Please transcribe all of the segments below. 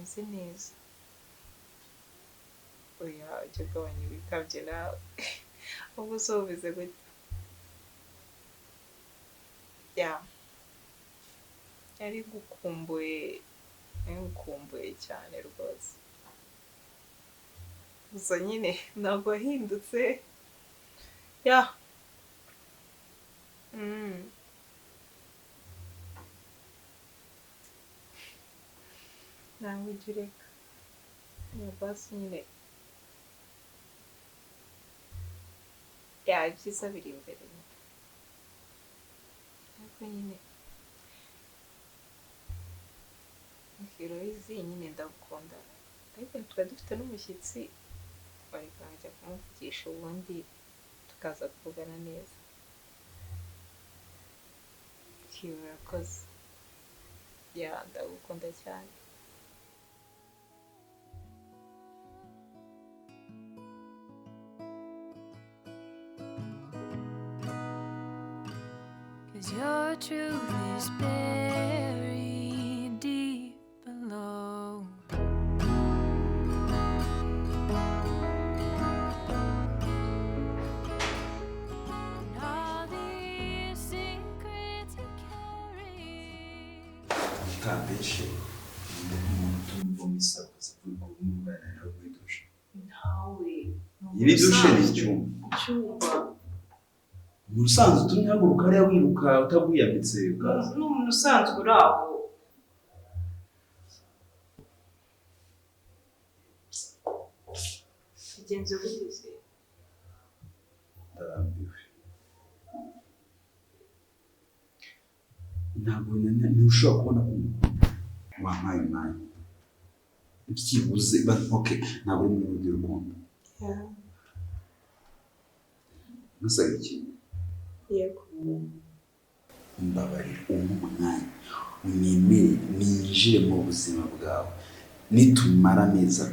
meze neza. Oya ujya ugabanya ibikabye nawe ubu so bimeze gute? Yari gukumbuye cyane rwose. Gusa nyine ntabwo wahindutse. Ntabwo ujya ureka. Basi nyine ibyiza biri imbere. Ariko nyine Heroizi nyine ndagukunda. Ariko twari dufite n'umushyitsi ariko nkajya kumuvugisha ubundi tukaza kuvugana neza. Urakoze. Ndagukunda cyane. Your truth is buried deep below. And all these secrets you carry. Também muito misakoze kuko umwana yawe dusha. Ntawe. Iri dushe ni icyumba. Musanzwe tunyaguruka ari wiruka utagwiyambitse ukaza. N'umuntu usanzwe uraho. Bigenze gute? Ndarambiwe. Ntabwo ntushobora kubona wampaye umwanya. Byibuze okay ntabwo uri mu rukundo. Nasabye iki? Yego. Mbabarira umwanya unyemere ninjire mu buzima bwawe nitumara amezi 3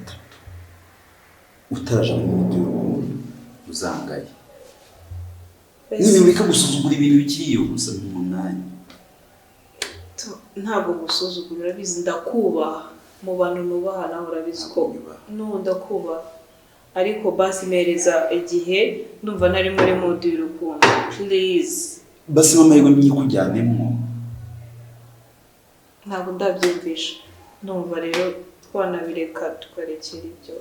utaraje mu rukundo uzangaye. Nini ureka gusuzugura ibintu bikiriyo gusa mu mwanya. Ntabwo gusuzugura urabizi ndakubaha mu bantu nubaha nawe urabizi ko ndakubaha. Ariko basi mereza igihe ndumva nari muri mode y'urukundo. Please. Basi mama yego nyikujyanemo. Ntabwo ndabyumvisha. Ndumva rero twanabireka tukarekera ibyo.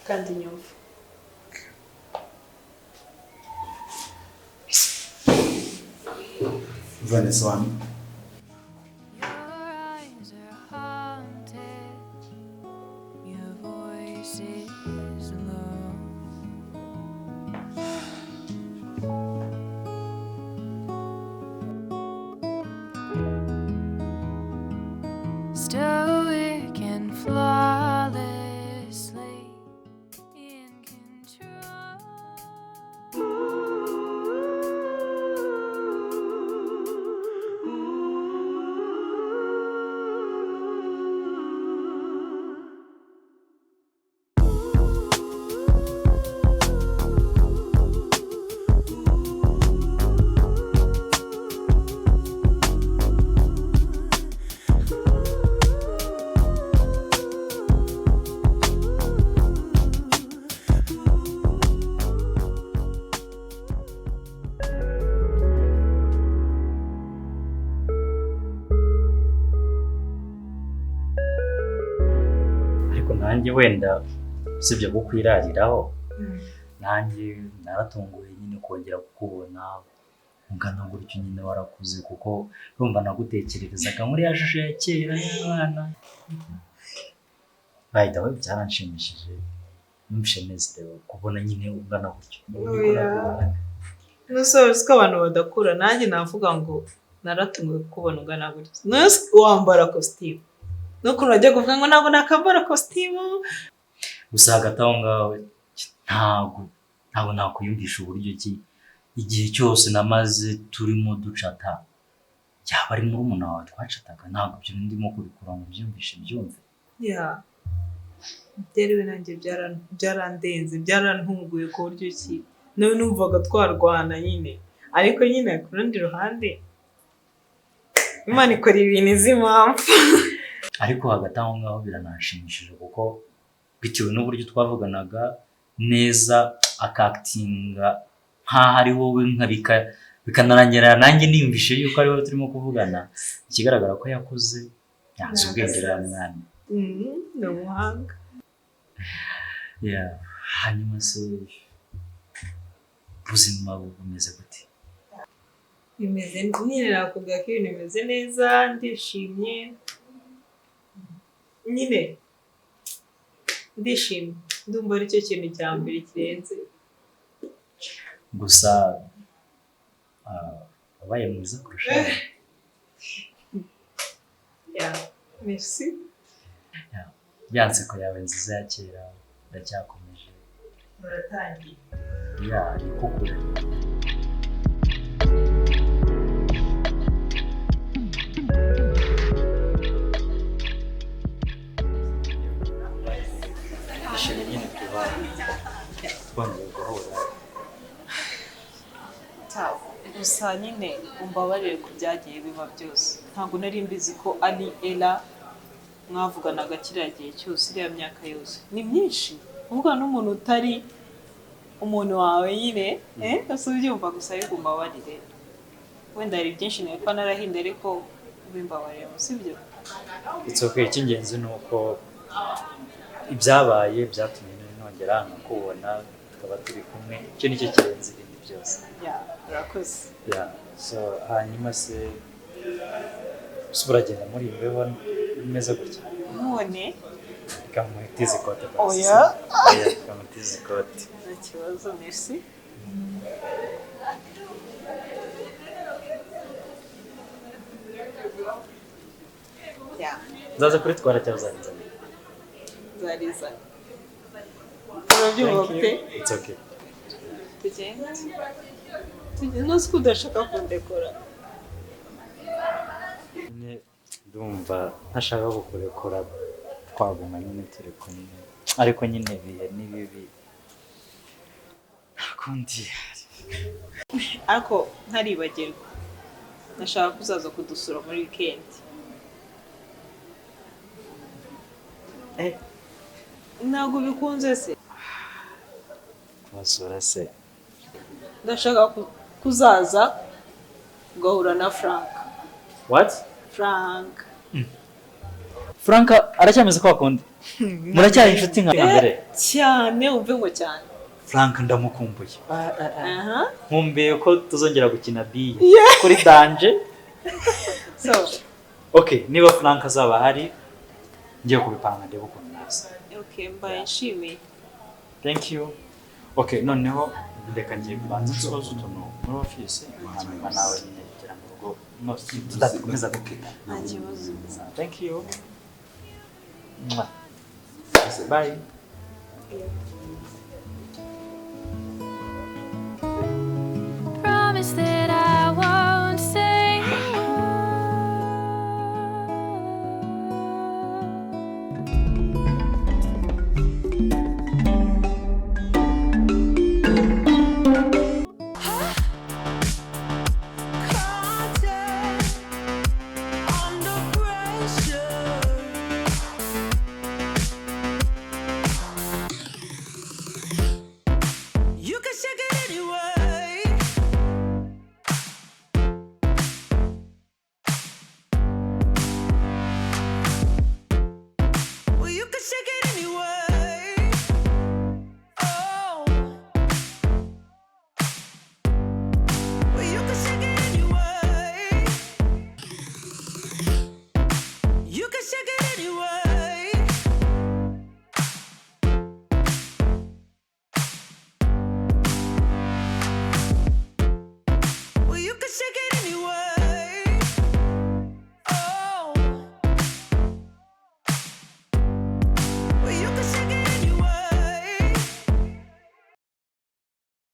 Kandi nyumva. Vanessa wani. Stoic and flawlessly in control. nanjye wenda usibye kukwirariraho nanjye naratunguye nyine kongera kukubona ungana gutyo nyine warakuze kuko urumva nagutekererezaga muri ya shusho ya kera y'abana bayida we byaranshimishije numvishe nezerewe kubona nyine ungana gutyo n'usozi ko abantu badakura nanjye navuga ngo naratunguye kukubona ungana gutyo nose wambara costume nuko urajya kuvuga ngo ntabwo nakambara costume gusa hagati aho ngaho ntabwo nakuyumvisha uburyo ki igihe cyose namaze turimo ducata yaba ari muri umuntu wawe twacataga ntabwo ibyo ndimo kubikura ngo byumvishe byumve byerewe nanjye byarandenze byarantunguye ku buryo ki nawe numvaga twarwana nyine ariko nyine ku rundi ruhande Imana ikora ibintu izi impamvu. ariko hagati aho ngaho biranashimishije kuko bitewe n'uburyo twavuganaga neza akakitinga nk'aho ari wowe bikanarangira nanjye nimvishe yuko ari wowe turimo kuvugana, ikigaragara ko yakuze yanze ubwenge uriya mwana. Ni umuhanga. Hanyuma se ubuzima bumeze gute? Bimeze nyine nakubwira ko ibintu bimeze neza, ndishimye nyine ndishimye, ndumva aricyo kintu cya mbere kirenze. Gusa wabaye mwiza kurushaho. Merci. Ya nseko yawe nziza ya kera ndacyakomeje. Muratangiye. Niko kure. Ishimye nyine twongeye guhura. Gusa nyine umbabarire ku byagiye biba byose. Ntabwo nari mbizi ko ari Ella mwavuganaga kiriya gihe cyose, iriya myaka yose. Ni myinshi. Uvuga n'umuntu utari umuntu wawe nyine, ese ubyumva gusa ariko umbabarire. Wenda hari byinshi nari narahinda ariko ubimbabarire sibyo? It's okay, icy'ingenzi ni uko ibyabaye byatumye nongera nakubona tukaba turi kumwe, icyo nicyo kirenze ibindi byose. Urakoze. So hanyuma se uragenda muri imbeho imeze gutya? None kamuhitiza ikote basi. Oya. Kamuhitiza ikote. Nta kibazo, merci. Nzaza kuritwara cyangwa uzarizana? Nzarizana. Urabyumva pe? It's okay. Tugende. Ntuzi ko udashaka kundekora. Ndumva ntashaka kukurekura, twaguma nyine turi kumwe, ariko nyine ibihe ni bibi ntakundi. Ariko ntaribagirwa, nashaka kuzaza kudusura muri weekend. Ntabwo bikunze se? Kubasura se? Ndashaka kuzaza ugahura na Frank. What? Frank aracyameze ko akunda? Muracyari inshuti nka mbere? Cyane, umve ngo cyane. Frank ndamukumbuye. Nkumbuye ko tuzongera gukina biye kuri danje. So, okay, niba Frank azaba hari ngiye kubipanga ndebe ukuntu neza. Okay, mbaye nshimiye. Thank you. Okay, noneho reka ngiye kubanza nsoza utuntu muri office, hanyuma nawe nyine kugira ngo rugo tudakomeza gukina. Nta kibazo. Thank you. Bye. Yeah.